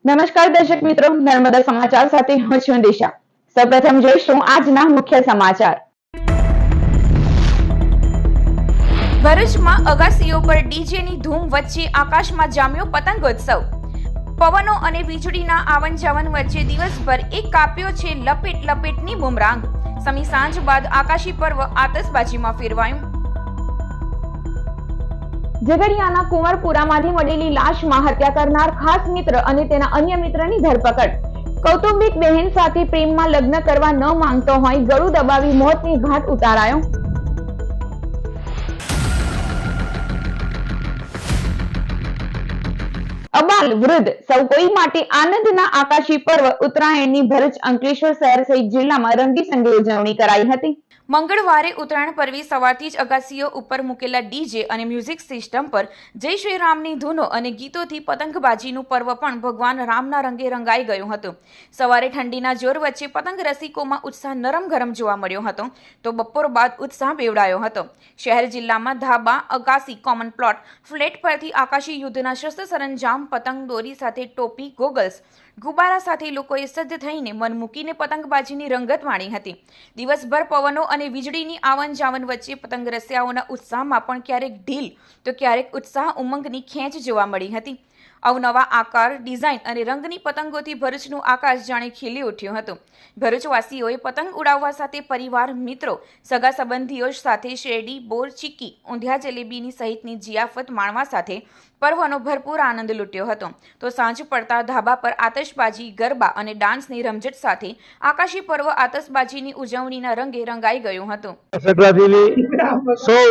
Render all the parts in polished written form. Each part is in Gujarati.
નમસ્કાર દર્શક મિત્રો, નર્મદા સમાચાર સાથે હું છું દિશા। સૌપ્રથમ જોઈશું આજના મુખ્ય સમાચાર। ભરૂચમાં અગાસીઓ પર ડીજેની ધૂમ વચ્ચે આકાશમાં જામ્યો પતંગોત્સવ। પવનો અને વીજળીના આવન જાવન વચ્ચે દિવસભર એક કાપ્યો છે લપેટ લપેટની બુમરાંગ। સમી સાંજ બાદ આકાશી પર્વ આતશબાજીમાં ફેરવાયું। ઝઘડિયાના કુંવરપુરામાંથી મળેલી લાશમાં હત્યા કરનાર ખાસ મિત્ર અને તેના અન્ય મિત્રની ધરપકડ। કૌટુંબિક બહેન સાથે પ્રેમમાં લગ્ન કરવા ન માંગતો હોય ગળું દબાવી મોતની ઘાટ ઉતારાયો। અબાલ વૃદ્ધ સૌ કોઈ માટે આનંદના આકાશી પર્વ ઉત્તરાયણની ભરૂચ અંકલેશ્વર શહેર સહિત જિલ્લામાં રંગીચંગે ઉજવણી કરાઈ હતી। મંગળવારે ઉત્તરાયણ પર્વે સવારથી જ અગાસીઓ ઉપર મૂકેલા ડીજે અને મ્યુઝિક સિસ્ટમ પર જય શ્રી રામની ધૂનો અને ગીતોથી પતંગબાજીનું પર્વ પણ ભગવાન રામના રંગે રંગાઈ ગયું હતું। સવારે ઠંડીના જોર વચ્ચે પતંગ રસિકોમાં ઉત્સાહ નરમ ગરમ જોવા મળ્યો હતો, તો બપોર બાદ ઉત્સાહ બેવડાયો હતો। શહેર જિલ્લામાં ધાબા, અગાસી, કોમન પ્લોટ, ફ્લેટ પરથી આકાશી યુદ્ધના શસ્ત્ર સરંજામ, પતંગ દોરી સાથે ટોપી, ગોગલ્સ, ગુબ્બારા સાથે લોકોએ સજ્જ થઈને મન મૂકીને પતંગબાજીની રંગત માણી હતી। દિવસભર પવનો અને વીજળીની આવન જાવન વચ્ચે પતંગ રસિયાઓના ઉત્સાહમાં પણ ક્યારેક ઢીલ તો ક્યારેક ઉત્સાહ ઉમંગની ખેંચ જોવા મળી હતી। અવનવા આકાર, ડિઝાઇન અને રંગની પતંગોથી ભરૂચનું આકાશ જાણે ખીલી ઉઠ્યું હતું। ભરૂચવાસીઓએ પતંગ ઉડાવવા સાથે પરિવાર, મિત્રો, સગા સંબંધીઓ સાથે શેરડી, બોર, ચીક્કી, ઊંધિયા, જલેબીની સહિતની જિયાફત માણવા સાથે પર્વનો ભરપૂર આનંદ લૂંટ્યો હતો। તો સાંજ પડતા ધાબા પર આતશબાજી, ગરબા અને ડાન્સની રમઝટ સાથે આકાશી પર્વ આતશબાજીની ઉજવણીના રંગે રંગાઈ ગયું હતું। સંક્રાંતિની સૌ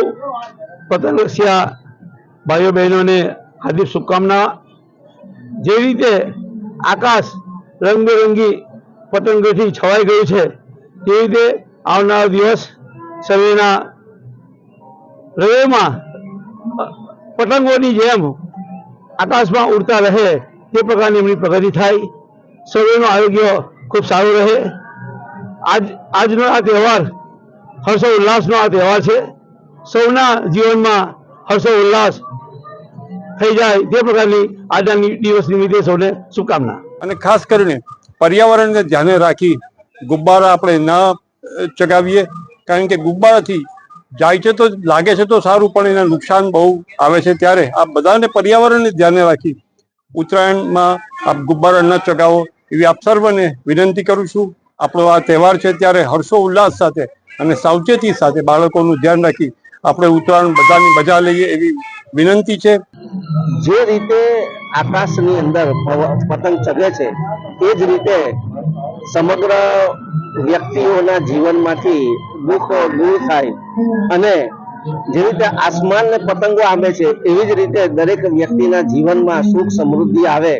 પતંગ રસિયા ભાઈઓ બહેનોને હાર્દિક શુભકામના। જે રીતે આકાશ રંગબેરંગી પતંગોથી છવાઈ ગયું છે, તે રીતે આવનાર દિવસ સર્વેના હૃદયમાં પતંગોની જેમ આકાશમાં ઉડતા રહે તે પ્રકારની એમની પ્રગતિ થાય, સર્વેનું આરોગ્ય ખૂબ સારું રહે। આજનો આ તહેવાર હર્ષો ઉલ્લાસનો આ તહેવાર છે। સૌના જીવનમાં હર્ષો ઉલ્લાસ થઈ જાય તે પ્રકારની આજના દિવસ નિમિત્તે સૌને શુભકામના। અને ખાસ કરીને પર્યાવરણને ધ્યાને રાખી ગુબ્બારા આપણે ન ચગાવીએ, કારણ કે ગુબ્બારાથી જાય છે તો લાગે છે તો સારું, પણ એના નુકસાન બહુ આવે છે। ત્યારે આ બધાને પર્યાવરણને ધ્યાને રાખી ઉત્તરાયણમાં આપ ગુબ્બારા ન ચગાવો એવી આપ સર્વને વિનંતી કરું છું। આપણો આ તહેવાર છે ત્યારે હર્ષો ઉલ્લાસ સાથે અને સાવચેતી સાથે બાળકોનું ધ્યાન રાખી આપણે ઉત્તરાયણ બધાની મજા લઈએ એવી વિનંતી છે। જે રીતે આકાશની અંદર પતંગ ચગે છે, એ જ રીતે સમગ્ર વ્યક્તિઓના જીવનમાંથી દુઃખ દૂર થાય અને જે રીતે આસમાનને પતંગો આમે છે, એવી જ રીતે દરેક વ્યક્તિના જીવનમાં સુખ સમૃદ્ધિ આવે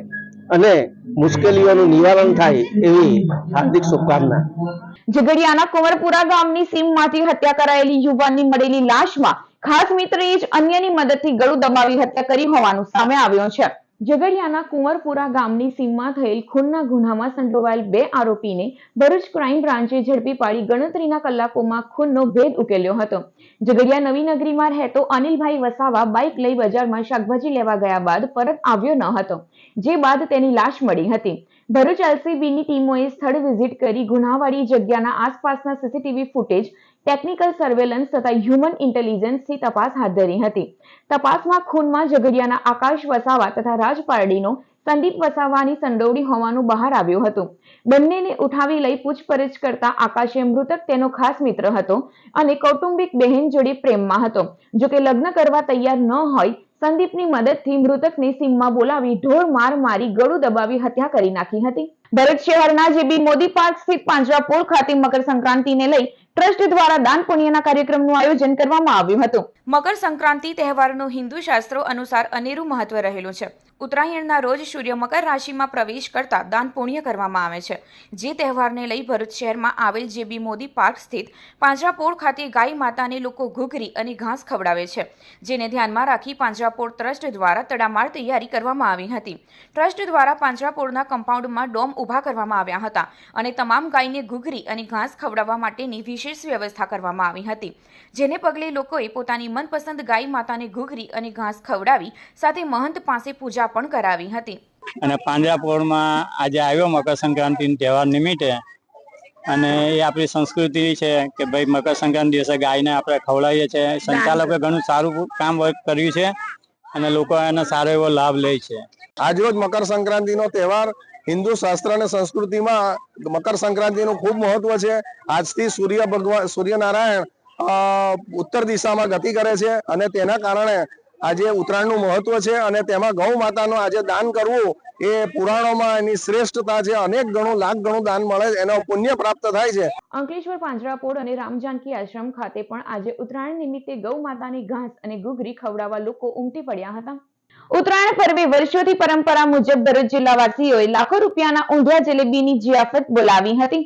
અને મુશ્કેલીઓનું નિવારણ થાય એવી હાર્દિક શુભકામના। ઝઘડિયાના કુંવરપુરા ગામની સીમમાંથી હત્યા કરાયેલી યુવાનની મળેલી લાશમાં ખાસ મિત્રએ જ અન્યની મદદથી ગળું દબાવી હત્યા કરી હોવાનું સામે આવ્યું છે। ઝઘડિયાના કુંવરપુરા ગામની સીમમાં થયેલ ખૂનના ગુન્હામાં સંડોવાયેલ 2 આરોપીને ભરૂચ ક્રાઇમ બ્રાન્ચે ઝડપી પાડી ગણતરીના કલાકોમાં ખૂનનો ભેદ ઉકેલ્યો હતો। ઝઘડિયા નવી નગરીમાં રહેતો અનિલભાઈ વસાવા બાઇક લઈ બજારમાં શાકભાજી લેવા ગયા બાદ પરત આવ્યો ન હતો, જે બાદ તેની લાશ મળી હતી। ભરૂચ એલસીબીની ટીમોએ સ્થળ વિઝિટ કરી ગુનાવાળી જગ્યાના આસપાસના સીસીટીવી ફૂટેજ, ટેકનિકલ સર્વેલન્સ તથા હ્યુમન ઇન્ટેલિજન્સથી તપાસ હાથ ધરી હતી। તપાસમાં ખૂનમાં ઝઘડિયાના આકાશ વસાવા તથા રાજપારડીનો સંદીપ વસાવાની સંડોવણી હોવાનું બહાર આવ્યું હતું। બંનેને ઉઠાવી લઈ પૂછપરછ કરતા આકાશે મૃતક તેનો ખાસ મિત્ર હતો અને કૌટુંબિક બહેન જોડે પ્રેમમાં હતો, જોકે લગ્ન કરવા તૈયાર ન હોય સંદીપની મદદથી મૃતકને સીમમાં બોલાવી ઢોર માર મારી ગળું દબાવી હત્યા કરી નાખી હતી। ભરૂચ શહેરના જેબી મોદી પાર્ક સ્થિત પાંજરાપોળ ખાતે મકર સંક્રાંતિને લઈ ટ્રસ્ટ દ્વારા દાન પુણ્યના કાર્યક્રમનું આયોજન કરવામાં આવ્યું હતું। મકર સંક્રાંતિ તહેવારનું હિન્દુ શાસ્ત્રો અનુસાર અનેરું મહત્વ રહેલું છે। ઉત્તરાયણના રોજ સૂર્ય મકર રાશિમાં પ્રવેશ કરતા દાન પુણ્ય કરવામાં આવે છે। જે તહેવારને લઈ ભરૂચ શહેરમાં આવેલ જેબી મોદી પાર્ક સ્થિત પાંજરાપોળ ખાતે ગાય માતાને લોકો ઘૂઘરી અને ઘાસ ખવડાવે છે, જેને ધ્યાનમાં રાખી પાંજરાપોળ ટ્રસ્ટ દ્વારા તડામાર તૈયારી કરવામાં આવી હતી। ટ્રસ્ટ દ્વારા પાંજરાપોળના કમ્પાઉન્ડમાં ડોમ ઊભા કરવામાં આવ્યા હતા અને તમામ ગાયને ઘૂઘરી અને ઘાસ ખવડાવવા માટેની વિશેષ વ્યવસ્થા કરવામાં આવી હતી, જેને પગલે લોકોએ પોતાની મનપસંદ ગાય માતાને ઘૂઘરી અને ઘાસ ખવડાવી સાથે મહંત પાસે પૂજા પણ કરાવી હતી। અને પાંજરાપોળમાં આજે આવ્યો મકર સંક્રાંતિના તહેવાર નિમિત્તે, અને એ આપણી સંસ્કૃતિ છે કે ભાઈ મકર સંક્રાંતિ દિવસે ગાયને આપણે ખવડાવીએ છીએ. સંચાલકોએ ઘણું સારું કામ કર્યું છે અને લોકો એનો સારો એવો લાભ લે છે. આજરોજ મકર સંક્રાંતિનો તહેવાર હિન્દુ શાસ્ત્ર અને સંસ્કૃતિમાં મકર સંક્રાંતિનું ખૂબ મહત્વ છે. આજથી સૂર્યનારાયણ ઉત્તર દિશામાં ગતિ કરે છે અને તેના કારણે આજે ઉત્તરાયણનું મહત્વ છે. અને તેમાં ગૌ માતાનું આજે દાન કરવું એ પુરાણોમાં એની શ્રેષ્ઠતા છે. અનેક ગણું લાખ ગણું દાન મળે, એનો પુણ્ય પ્રાપ્ત થાય છે. અંકલેશ્વર પાંજરાપોળ અને રામજાનકી આશ્રમ ખાતે પણ આજે ઉત્તરાયણ નિમિત્તે ગૌ માતાની ઘાસ અને ઘૂઘરી ખવડાવવા લોકો ઉમટી પડ્યા હતા. ઉત્તરાયણ પર્વે વર્ષોથી પરંપરા મુજબ ભરૂચ જિલ્લાવાસીઓએ લાખો રૂપિયાના ઊંધિયા જલેબીની જિયાફત બોલાવી હતી.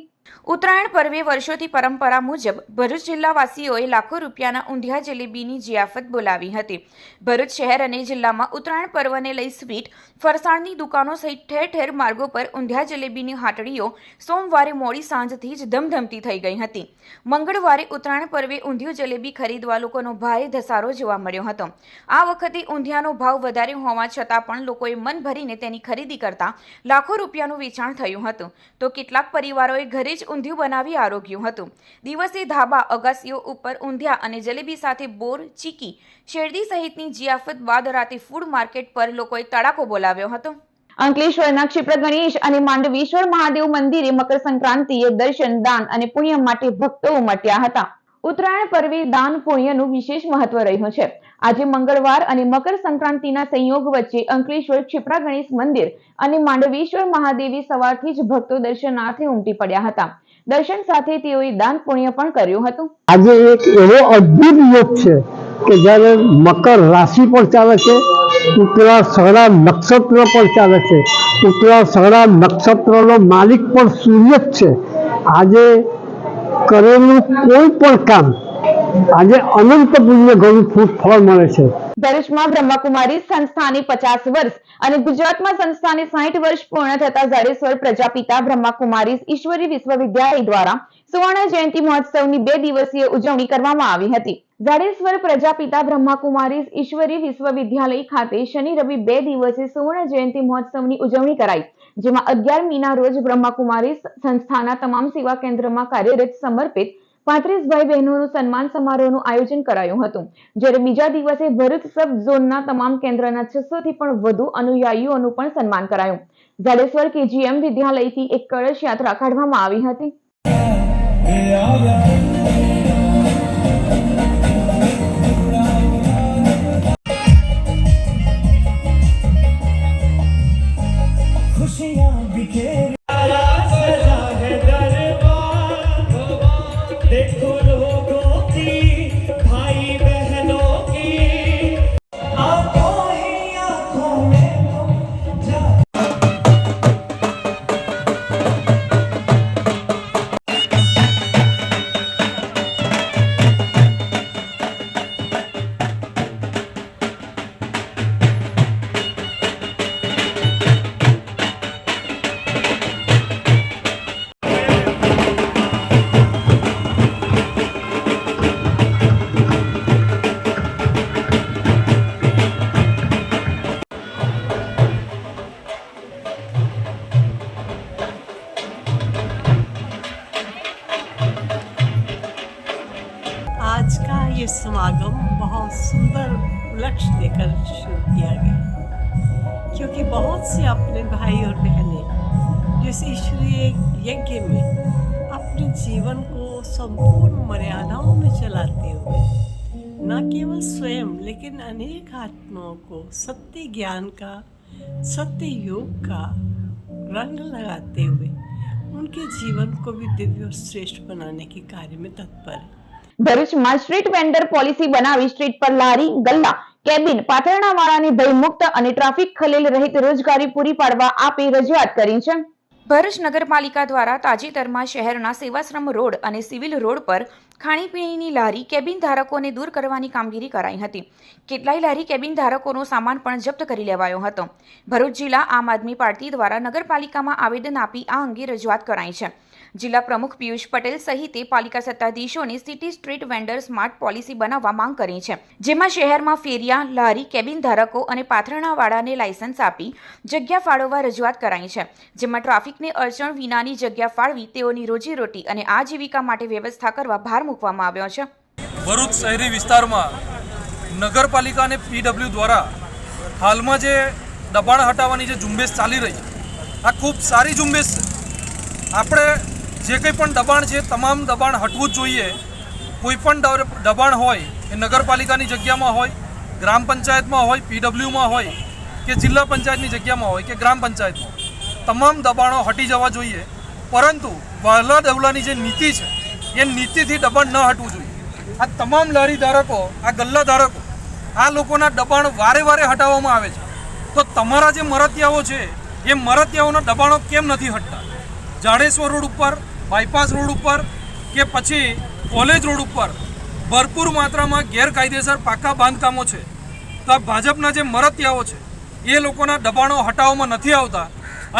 ઉત્તરાયણ પર્વે વર્ષોથી પરંપરા મુજબ ભરૂચ જિલ્લાવાસીઓએ લાખો રૂપિયાના ઊંધિયા જલેબીની જિયાફત બોલાવી હતી. ભરૂચ શહેર અને જિલ્લામાં ઉત્તરાયણ પર્વને લઈ સ્વીટ, ફરસાણની દુકાનો સહિત ઠેર ઠેર માર્ગો પર ઊંધિયા જલેબીની હાટડીઓ સોમવારે મોડી સાંજથી જ ધમધમતી થઈ ગઈ હતી. મંગળવારે ઉત્તરાયણ પર્વે ઊંધિયું જલેબી ખરીદવા લોકોનો ભારે ધસારો જોવા મળ્યો હતો. આ વખતે ઊંધિયાનો ભાવ વધારે હોવા છતાં પણ લોકોએ મન ભરીને તેની ખરીદી કરતા લાખો રૂપિયાનું વેચાણ થયું હતું. તો કેટલાક પરિવારોએ ઘરે જ ઊંધિયું બનાવી આરોગ્યું હતું. દિવસે ધાબા, અગાસીઓ ઉપર ઊંધિયા અને જલેબી સાથે બોર, ચીકી, શેરડી સહિતની જિયાફત બાદ રાતે ફૂડ માર્કેટ પર લોકોએ તડાકો બોલાવ્યો હતો. અંકલેશ્વરના ક્ષિપ્ર ગણેશ અને માંડવીશ્વર મહાદેવ મંદિરે મકર સંક્રાંતિએ દર્શન, દાન અને પુણ્ય માટે ભક્તો ઉમટ્યા હતા. ઉત્તરાયણ પર્વે દાન પુણ્યનું વિશેષ મહત્વ રહ્યું છે. આજે મંગળવાર અને મકર સંક્રાંતિના સંયોગ વચ્ચે અંકલેશ્વર ક્ષિપ્રા ગણેશ મંદિર અને માંડવીશ્વર મહાદેવી સવારથી જ ભક્તો દર્શનાર્થે ઉમટી પડ્યા હતા. દર્શન સાથે તેઓએ દાન પુણ્ય પણ કર્યું હતું. આજે એક એવો અદ્ભુત યોગ છે કે જ્યારે મકર રાશિ પર ચાલે છે, ઉત્તરા સઘળા નક્ષત્ર પર ચાલે છે. ઉત્તરા સઘળા નક્ષત્રનો માલિક પણ સૂર્ય જ છે. આજે કરેલું કોઈ પણ કામ આજે અનંત પુણ્ય ઘણું ફળ મળે છે. ભરૂચમાં બ્રહ્માકુમારી સંસ્થાને 50 વર્ષ અને ગુજરાતમાં સંસ્થાને 60 વર્ષ પૂર્ણ થતા જાડેશ્વર પ્રજાપિતા બ્રહ્માકુમારી ઈશ્વરી વિશ્વવિદ્યાલય દ્વારા સુવર્ણ જયંતિ મહોત્સવની 2 દિવસીય ઉજવણી કરવામાં આવી હતી. જાડેશ્વર પ્રજાપિતા બ્રહ્માકુમારી ઈશ્વરી વિશ્વવિદ્યાલય ખાતે શનિ રવિ 2 દિવસીય સુવર્ણ જયંતિ મહોત્સવની ઉજવણી કરાઈ, જેમાં 11મીના રોજ બ્રહ્માકુમારી સંસ્થાના તમામ સેવા કેન્દ્રમાં કાર્યરત સમર્પિત 35 ભાઈ બહેનોનું સન્માન સમારોહનું આયોજન કરાયું હતું. જ્યારે બીજા દિવસે ભરૂચ સબ ઝોનના તમામ કેન્દ્રના 600 થી પણ વધુ અનુયાયીઓનું પણ સન્માન કરાયું. જાડેશ્વર KGM વિદ્યાલયથી એક કળશ યાત્રા કાઢવામાં આવી હતી. आज का ये समागम बहुत सुंदर लक्ष्य देकर शुरू किया गया, क्योंकि बहुत से अपने भाई और बहनें जो इस ईश्वरीय यज्ञ में अपने जीवन को संपूर्ण मर्यादाओं में चलाते हुए न केवल स्वयं लेकिन अनेक आत्माओं को सत्य ज्ञान का, सत्य योग का रंग लगाते हुए उनके जीवन को भी दिव्य और श्रेष्ठ बनाने के कार्य में तत्पर है. ભરૂચમાં સ્ટ્રીટ વેન્ડર પોલિસી બનાવી સ્ટ્રીટ પર લારી, ગલ્લા, કેબિન, પાથરણાવાળાને ભયમુક્ત અને ટ્રાફિક ખલેલ રહિત રોજગારી પૂરી પાડવા આપે રજૂઆત કરી છે. ભરૂચ નગરપાલિકા દ્વારા તાજેતરમાં શહેરના સેવાશ્રમ રોડ અને સિવિલ રોડ પર ખાણીપીણીની લારી, કેબિન ધારકોને દૂર કરવાની કામગીરી કરાઈ હતી. કેટલાય લારી, કેબિન ધારકોનો સામાન પણ જપ્ત કરી લેવાયો હતો. ભરૂચ જિલ્લા આમ આદમી પાર્ટી દ્વારા નગરપાલિકામાં આવેદન આપી આ અંગે રજૂઆત કરાઈ છે. જિલ્લા પ્રમુખ પિયુષ પટેલ સહિતે પાલિકા સત્તાધીશોને city street vendor smart policy બનાવવા માંગ કરી છે, જેમાં શહેરમાં ફેરિયા, લારી, કેબિન ધારકો અને પાથરણાવાળાને લાયસન્સ આપી જગ્યા ફાળવવા રજૂઆત કરાઈ છે, જેમાં ટ્રાફિકની અડચણ વિનાની જગ્યા ફાળવી તેઓની રોજીરોટી અને આજીવિકા માટે વ્યવસ્થા કરવા ભાર મૂકવામાં આવ્યો છે. ભરૂચ શહેરી વિસ્તારમાં નગરપાલિકા અને પીડબ્લ્યુ દ્વારા હાલમાં જે દબાણ હટાવવાની જે ઝુંબેશ ચાલી રહી છે, આ ખૂબ સારી ઝુંબેશ છે. આપણે જે કંઈ પણ દબાણ છે તમામ દબાણ હટવું જ જોઈએ. કોઈ પણ દબાણ હોય એ નગરપાલિકાની જગ્યામાં હોય, ગ્રામ પંચાયતમાં હોય, પીડબ્લ્યુમાં હોય કે જિલ્લા પંચાયતની જગ્યામાં હોય કે ગ્રામ પંચાયતમાં, તમામ દબાણો હટી જવા જોઈએ. પરંતુ વહાલા દવલાની જે નીતિ છે એ નીતિથી દબાણ ન હટવું જોઈએ. આ તમામ લારી ધારકો, આ ગલ્લા ધારકો, આ લોકોના દબાણ વારે વારે હટાવવામાં આવે છે. તો તમારા જે મરતિયાઓ છે એ મરતિયાઓના દબાણો કેમ નથી હટતા? જાડેશ્વર રોડ ઉપર, બાયપાસ રોડ ઉપર કે પછી કોલેજ રોડ ઉપર ભરપૂર માત્રામાં ગેરકાયદેસર પાકા બાંધકામો છે. તો આ ભાજપના જે મરતિયાઓ છે એ લોકોના દબાણો હટાવવામાં નથી આવતા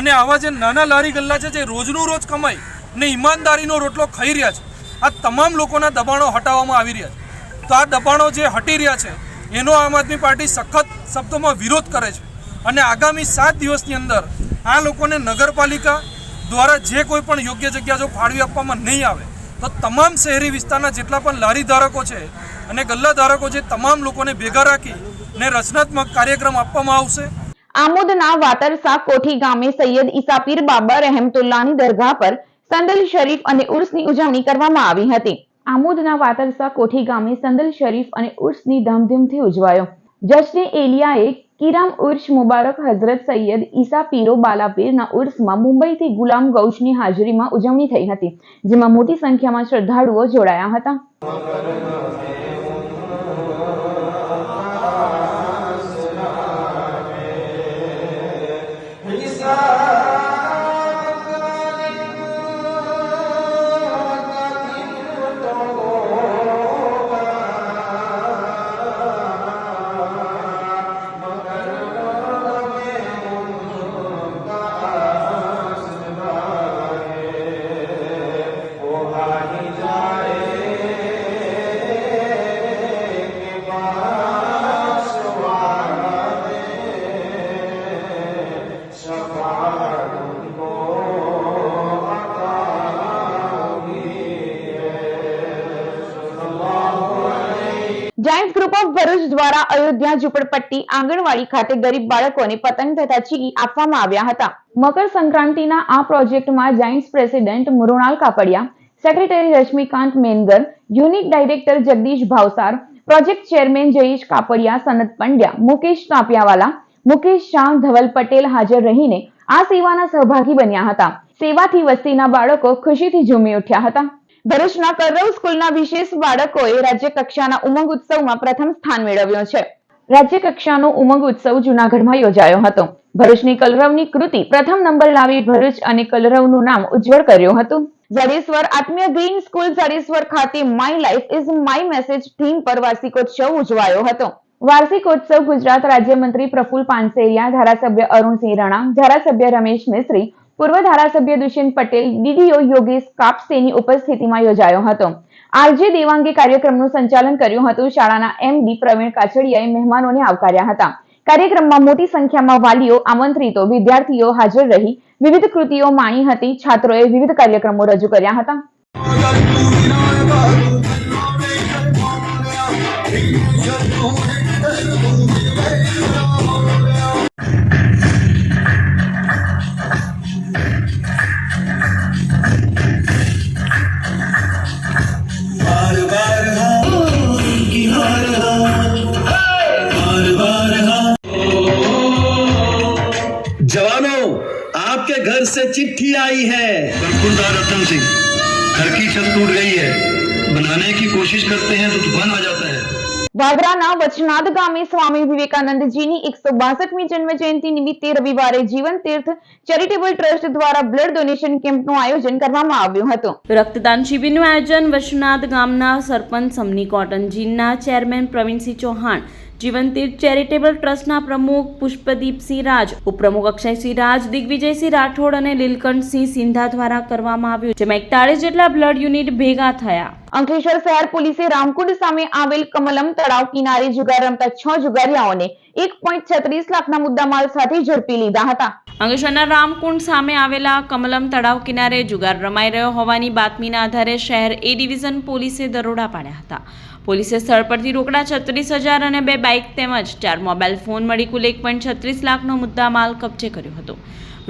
અને આવા જે નાના લારી ગલ્લા છે જે રોજનું રોજ કમાઈ ને ઈમાનદારીનો રોટલો ખાઈ રહ્યા છે, આ તમામ લોકોના દબાણો હટાવવામાં આવી રહ્યા છે. તો આ દબાણો જે હટી રહ્યા છે એનો આમ આદમી પાર્ટી સખત શબ્દોમાં વિરોધ કરે છે અને આગામી 7 દિવસની અંદર આ લોકોને નગરપાલિકા દ્વારા જે કોઈ પણ યોગ્ય જગ્યા જો ફાળવી આપવામાં નહીં આવે તો તમામ શહેરી વિસ્તારના જેટલા પણ લારી ધારકો છે અને ગલ્લા ધારકો છે તમામ લોકોને ભેગા રાખી ને રચનાત્મક કાર્યક્રમ આપવામાં આવશે. આમોદના વાતરસા કોઠી ગામે સૈયદ ઈસાપીર બાબા રહેમતુલ્લાની દરગાહ પર સંદલ શરીફ અને ઉર્સની ઉજવણી કરવામાં આવી હતી. આમોદના વાતરસા કોઠી ગામે સંદલ શરીફ અને ઉર્સની ધામધૂમથી ઉજવાયો. જશ્ને એલિયાએ કિરામ ઉર્સ મુબારક હઝરત સૈયદ ઈસા પીરો બાલાપીરના ઉર્સમાં મુંબઈથી ગુલામ ગૌશની હાજરીમાં ઉજવણી થઈ હતી, જેમાં મોટી સંખ્યામાં શ્રદ્ધાળુઓ જોડાયા હતા. જાયન્ટ્સ ગ્રુપ ઓફ ભરૂચ દ્વારા અયોધ્યા ઝુંપડપટ્ટી આંગણવાડી ખાતે ગરીબ બાળકોને પતંગ તથા ચીકી આપવામાં આવ્યા હતા. મકર સંક્રાંતિના આ પ્રોજેક્ટમાં Giants president Mrinal Kapadia, secretary Rashmikant Mengar, unit director Jagdish Bhavsar, project chairman Jayesh Kapadia, Sanat Pandya, Mukesh Kapiyawala, Mukesh Shah, Dhaval Patel હાજર રહીને આ સેવાના સહભાગી બન્યા હતા. સેવાથી વસ્તીના બાળકો ખુશીથી ઝૂમી ઉઠ્યા હતા. ભરૂચના કરરવ સ્કૂલના વિશેષ બાળકોએ રાજ્ય કક્ષાના ઉમંગ ઉત્સવમાં પ્રથમ સ્થાન મેળવ્યો છે. રાજ્ય કક્ષાનો ઉમંગ ઉત્સવ જૂનાગઢમાં યોજાયો હતો. ભરૂચની કલરવની કૃતિ પ્રથમ નંબર લાવી ભરૂચ અને કલરવનું નામ ઉજ્જવળ કર્યું હતું. જાડેશ્વર આત્મીય ગ્રીન સ્કૂલ જાડેશ્વર ખાતે my life is my message theme પર વાર્ષિકોત્સવ ઉજવાયો હતો. વાર્ષિકોત્સવ ગુજરાત રાજ્યમંત્રી પ્રફુલ પાનસેરિયા, ધારાસભ્ય અરુણસિંહ રણા, ધારાસભ્ય રમેશ મિસ્ત્રી, પૂર્વ ધારાસભ્ય દુષ્યંત પટેલ, ડીડીઓ યોગેશ કાપસેની ઉપસ્થિતિમાં યોજાયો હતો. આરજે દેવાંગે કાર્યક્રમનું સંચાલન કર્યું હતું. શાળાના એમડી પ્રવીણ કાછડિયાએ મહેમાનોને આવકાર્યા હતા. કાર્યક્રમમાં મોટી સંખ્યામાં વાલીઓ, આમંત્રિતો, વિદ્યાર્થીઓ હાજર રહી વિવિધ કૃતિઓ માણી હતી. છાત્રોએ વિવિધ કાર્યક્રમો રજૂ કર્યા હતા. जवानों, आपके घर से चिट्ठी आई है। बरखुरदार रतन सिंह, घर की छत टूट गई है, बनाने की कोशिश करते हैं तो तूफान आ जाता है। વાગરાના વચનાદ ગામે સ્વામી વિવેકાનંદજીની 162મી જન્મ જયંતિ નિમિત્તે રવિવારે જીવન તીર્થ ચેરિટેબલ ટ્રસ્ટ દ્વારા બ્લડ ડોનેશન કેમ્પનું આયોજન કરવામાં આવ્યું હતું. રક્તદાન શિબિરનું આયોજન વચનાદ ગામના સરપંચ સમની કોટન જીનના ચેરમેન પ્રવીણસિંહ ચૌહાણ, જીવન તીર્થ ચેરિટેબલ ટ્રસ્ટના પ્રમુખ પુષ્પદીપસિંહ રાજ, ઉપપ્રમુખ અક્ષયસિંહ રાજ, દિગ્વિજયસિંહ રાઠોડ અને લીલકંઠસિંહ સિંધા દ્વારા કરવામાં આવ્યું, જેમાં 41 જેટલા બ્લડ યુનિટ ભેગા થયા. અંકલેશ્વર શહેર પોલીસે રામકુંડ સામે આવેલ કમલમ તળાવ કિનારે જુગાર રમતા 6 જુગારીઓને 1.36 લાખના મુદ્દામાલ સાથે ઝડપી લીધા હતા. અંકલેશ્વરના રામકુંડ સામે આવેલા કમલમ તળાવ કિનારે જુગાર રમાઈ રહ્યો હોવાની બાતમીના આધારે શહેર એ ડિવિઝન પોલીસે દરોડા પાડ્યા હતા. પોલીસે સ્થળ પરથી રોકડા 36,000 અને 2 બાઇક તેમજ 4 મોબાઈલ ફોન મળી કુલ 1.36 લાખનો મુદ્દામાલ કબજે કર્યો હતો.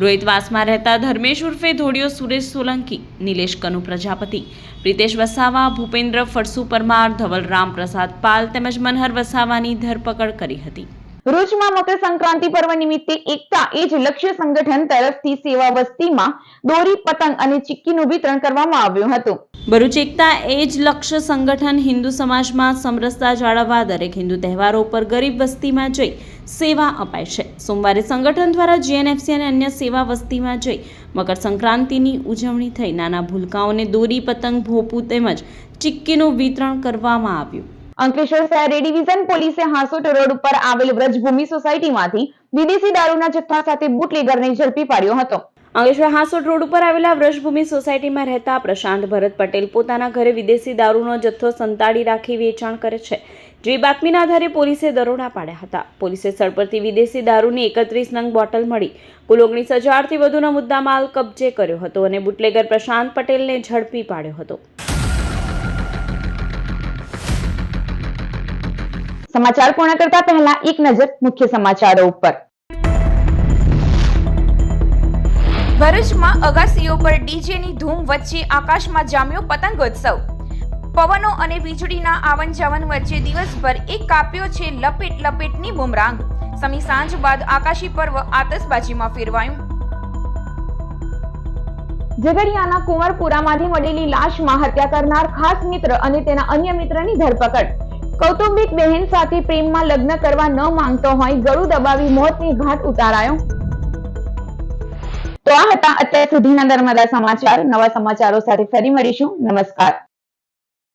રોહિતવાસમાં રહેતા ધર્મેશ ઉર્ફે ધોળિયો સુરેશ સોલંકી, નિલેશ કનુ પ્રજાપતિ, પ્રિતેશ વસાવા, ભૂપેન્દ્ર ફરસુ પરમાર, ધવલ રામ પ્રસાદ પાલ તેમજ મનહર વસાવાની ધરપકડ કરી હતી. ભરૂચમાં મકર સંક્રાંતિ પર્વ નિમિત્તે એકતા એજ લક્ષ્ય સંગઠન તરફથી સેવા વસ્તીમાં દોરી, પતંગ અને ચીક્કીનું વિતરણ કરવામાં આવ્યું હતું. ભરૂચ એકતા એજ લક્ષ્ય સંગઠન હિન્દુ સમાજમાં સમરસતા જાળવવા દરેક હિન્દુ તહેવારો પર ગરીબ વસ્તીમાં જઈ સેવા અપાય છે. સોમવારે સંગઠન દ્વારા જીએનએફસી અને અન્ય સેવા વસ્તીમાં જઈ મકર સંક્રાંતિની ઉજવણી થઈ નાના ભૂલકાઓને દોરી, પતંગ, ભોપું તેમજ ચીક્કીનું વિતરણ કરવામાં આવ્યું. અંકલેશ્વર શહેર એ ડિવિઝન પોલીસે હાંસોટ રોડ ઉપર આવેલ વ્રજભૂમિ સોસાયટીમાંથી વિદેશી દારૂના જથ્થા સાથે બુટલેગરને ઝડપી પાડ્યો હતો. અંકલેશ્વર હાંસોટ રોડ ઉપર આવેલા વ્રજભૂમિ સોસાયટીમાં રહેતા પ્રશાંત ભરત પટેલ પોતાના ઘરે વિદેશી દારૂનો જથ્થો સંતાડી રાખી વેચાણ કરે છે, જે બાતમીના આધારે પોલીસે દરોડા પાડ્યા હતા. પોલીસે સ્થળ પરથી વિદેશી દારૂની 31 નંગ બોટલ મળી કુલ 19,000થી વધુનો મુદ્દામાલ કબજે કર્યો હતો અને બુટલેગર પ્રશાંત પટેલને ઝડપી પાડ્યો હતો. સમાચાર પૂર્ણ કરતા પહેલા એક નજર મુખ્ય સમાચારો ઉપર. ભરૂચમાં અગાસીઓ પર ડીજેની ધૂમ વચ્ચે આકાશમાં જામ્યો પતંગોત્સવ. પવનો અને વીજળીના આવન જાવન વચ્ચે દિવસભર એક કાપ્યો છે લપેટ લપેટની બુમરાંગ. સમી સાંજ બાદ આકાશી પર્વ આતશબાજીમાં ફેરવાયું. ઝઘડિયાના કુંવરપુરામાંથી મળેલી લાશમાં હત્યા કરનાર ખાસ મિત્ર અને તેના અન્ય મિત્રની ધરપકડ. કૌટુંબિક બહેન સાથે પ્રેમમાં લગ્ન કરવા ન માંગતો હોય ગળું દબાવી મોતની ઘાટ ઉતારાયો. તો આ હતા અત્યાર સુધીના નર્મદા સમાચાર. નવા સમાચારો સાથે ફરી મળીશું. નમસ્કાર.